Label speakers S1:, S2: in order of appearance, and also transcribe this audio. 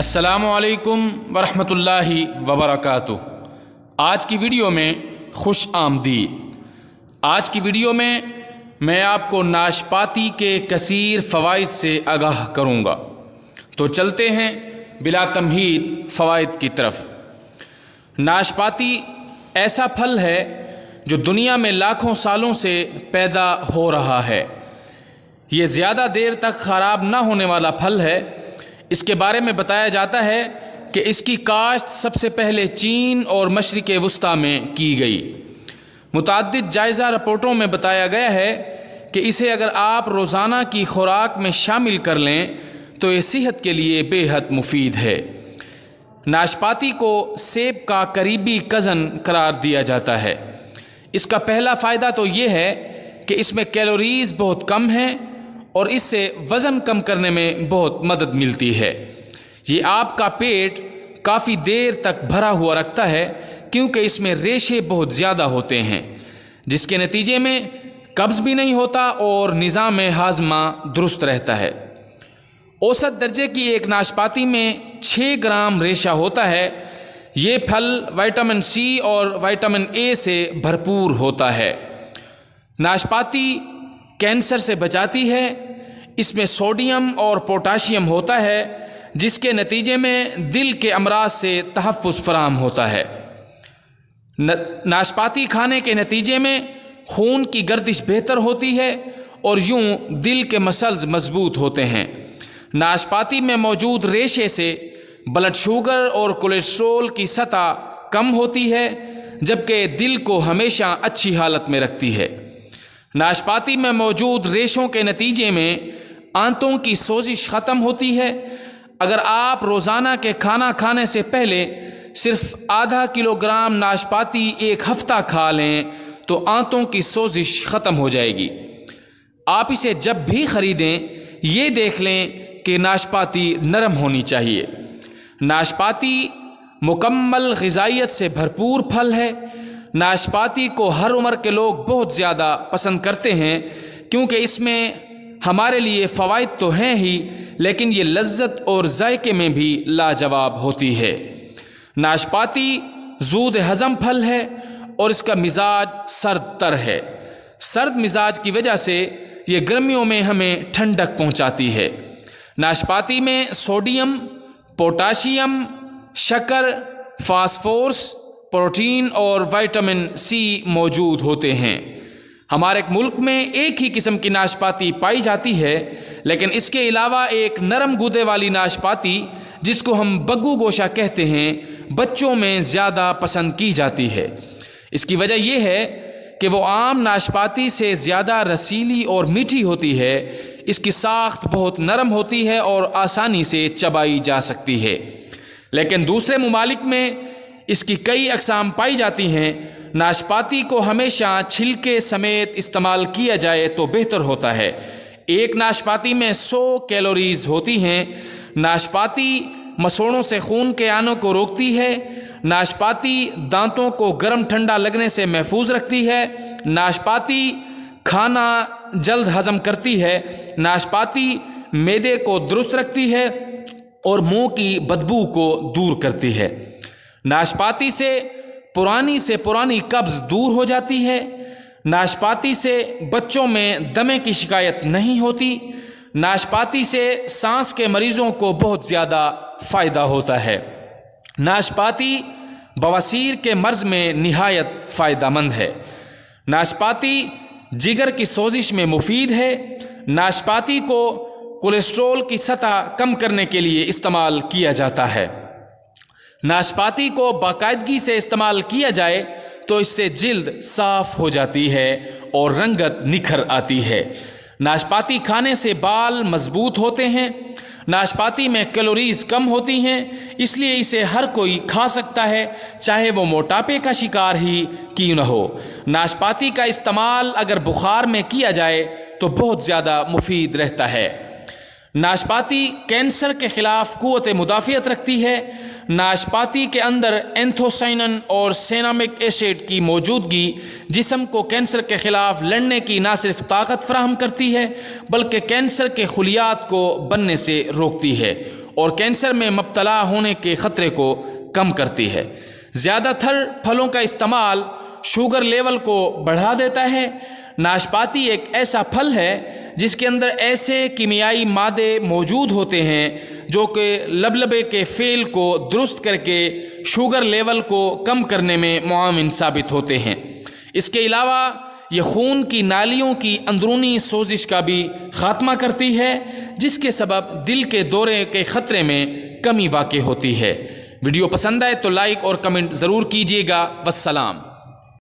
S1: السلام علیکم ورحمۃ اللہ وبرکاتہ۔ آج کی ویڈیو میں خوش آمدید۔ آج کی ویڈیو میں آپ کو ناشپاتی کے کثیر فوائد سے آگاہ کروں گا۔ تو چلتے ہیں بلا تمہید فوائد کی طرف۔ ناشپاتی ایسا پھل ہے جو دنیا میں لاکھوں سالوں سے پیدا ہو رہا ہے۔ یہ زیادہ دیر تک خراب نہ ہونے والا پھل ہے۔ اس کے بارے میں بتایا جاتا ہے کہ اس کی کاشت سب سے پہلے چین اور مشرق وسطیٰ میں کی گئی۔ متعدد جائزہ رپورٹوں میں بتایا گیا ہے کہ اسے اگر آپ روزانہ کی خوراک میں شامل کر لیں تو یہ صحت کے لیے بے حد مفید ہے۔ ناشپاتی کو سیب کا قریبی کزن قرار دیا جاتا ہے۔ اس کا پہلا فائدہ تو یہ ہے کہ اس میں کیلوریز بہت کم ہیں اور اس سے وزن کم کرنے میں بہت مدد ملتی ہے۔ یہ آپ کا پیٹ کافی دیر تک بھرا ہوا رکھتا ہے کیونکہ اس میں ریشے بہت زیادہ ہوتے ہیں، جس کے نتیجے میں قبض بھی نہیں ہوتا اور نظام ہاضمہ درست رہتا ہے۔ اوسط درجے کی ایک ناشپاتی میں 6 گرام ریشہ ہوتا ہے۔ یہ پھل وٹامن سی اور وٹامن اے سے بھرپور ہوتا ہے۔ ناشپاتی کینسر سے بچاتی ہے۔ اس میں سوڈیم اور پوٹاشیم ہوتا ہے جس کے نتیجے میں دل کے امراض سے تحفظ فراہم ہوتا ہے۔ ناشپاتی کھانے کے نتیجے میں خون کی گردش بہتر ہوتی ہے اور یوں دل کے مسلز مضبوط ہوتے ہیں۔ ناشپاتی میں موجود ریشے سے بلڈ شوگر اور کولیسٹرول کی سطح کم ہوتی ہے جبکہ دل کو ہمیشہ اچھی حالت میں رکھتی ہے۔ ناشپاتی میں موجود ریشوں کے نتیجے میں آنتوں کی سوزش ختم ہوتی ہے۔ اگر آپ روزانہ کے کھانا کھانے سے پہلے صرف آدھا کلو گرام ناشپاتی ایک ہفتہ کھا لیں تو آنتوں کی سوزش ختم ہو جائے گی۔ آپ اسے جب بھی خریدیں یہ دیکھ لیں کہ ناشپاتی نرم ہونی چاہیے۔ ناشپاتی مکمل غذائیت سے بھرپور پھل ہے۔ ناشپاتی کو ہر عمر کے لوگ بہت زیادہ پسند کرتے ہیں کیونکہ اس میں ہمارے لیے فوائد تو ہیں ہی لیکن یہ لذت اور ذائقے میں بھی لاجواب ہوتی ہے۔ ناشپاتی زود ہضم پھل ہے اور اس کا مزاج سرد تر ہے۔ سرد مزاج کی وجہ سے یہ گرمیوں میں ہمیں ٹھنڈک پہنچاتی ہے۔ ناشپاتی میں سوڈیم، پوٹاشیم، شکر، فاسفورس، پروٹین اور وٹامن سی موجود ہوتے ہیں۔ ہمارے ملک میں ایک ہی قسم کی ناشپاتی پائی جاتی ہے لیکن اس کے علاوہ ایک نرم گودے والی ناشپاتی جس کو ہم بگو گوشہ کہتے ہیں بچوں میں زیادہ پسند کی جاتی ہے۔ اس کی وجہ یہ ہے کہ وہ عام ناشپاتی سے زیادہ رسیلی اور میٹھی ہوتی ہے۔ اس کی ساخت بہت نرم ہوتی ہے اور آسانی سے چبائی جا سکتی ہے۔ لیکن دوسرے ممالک میں اس کی کئی اقسام پائی جاتی ہیں۔ ناشپاتی کو ہمیشہ چھلکے سمیت استعمال کیا جائے تو بہتر ہوتا ہے۔ ایک ناشپاتی میں 100 کیلوریز ہوتی ہیں۔ ناشپاتی مسوڑوں سے خون کے آنے کو روکتی ہے۔ ناشپاتی دانتوں کو گرم ٹھنڈا لگنے سے محفوظ رکھتی ہے۔ ناشپاتی کھانا جلد ہضم کرتی ہے۔ ناشپاتی معدے کو درست رکھتی ہے اور منہ کی بدبو کو دور کرتی ہے۔ ناشپاتی سے پرانی قبض دور ہو جاتی ہے۔ ناشپاتی سے بچوں میں دمے کی شکایت نہیں ہوتی۔ ناشپاتی سے سانس کے مریضوں کو بہت زیادہ فائدہ ہوتا ہے۔ ناشپاتی بواسیر کے مرض میں نہایت فائدہ مند ہے۔ ناشپاتی جگر کی سوزش میں مفید ہے۔ ناشپاتی کو کولیسٹرول کی سطح کم کرنے کے لیے استعمال کیا جاتا ہے۔ ناشپاتی کو باقاعدگی سے استعمال کیا جائے تو اس سے جلد صاف ہو جاتی ہے اور رنگت نکھر آتی ہے۔ ناشپاتی کھانے سے بال مضبوط ہوتے ہیں۔ ناشپاتی میں کیلوریز کم ہوتی ہیں اس لیے اسے ہر کوئی کھا سکتا ہے چاہے وہ موٹاپے کا شکار ہی کیوں نہ ہو۔ ناشپاتی کا استعمال اگر بخار میں کیا جائے تو بہت زیادہ مفید رہتا ہے۔ ناشپاتی کینسر کے خلاف قوت مدافعت رکھتی ہے۔ ناشپاتی کے اندر اینتھوسائنن اور سینامک ایسڈ کی موجودگی جسم کو کینسر کے خلاف لڑنے کی نہ صرف طاقت فراہم کرتی ہے بلکہ کینسر کے خلیات کو بننے سے روکتی ہے اور کینسر میں مبتلا ہونے کے خطرے کو کم کرتی ہے۔ زیادہ تر پھلوں کا استعمال شوگر لیول کو بڑھا دیتا ہے۔ ناشپاتی ایک ایسا پھل ہے جس کے اندر ایسے کیمیائی مادے موجود ہوتے ہیں جو کہ لبلبے کے فعل کو درست کر کے شوگر لیول کو کم کرنے میں معاون ثابت ہوتے ہیں۔ اس کے علاوہ یہ خون کی نالیوں کی اندرونی سوزش کا بھی خاتمہ کرتی ہے، جس کے سبب دل کے دورے کے خطرے میں کمی واقع ہوتی ہے۔ ویڈیو پسند آئے تو لائک اور کمنٹ ضرور کیجیے گا۔ والسلام۔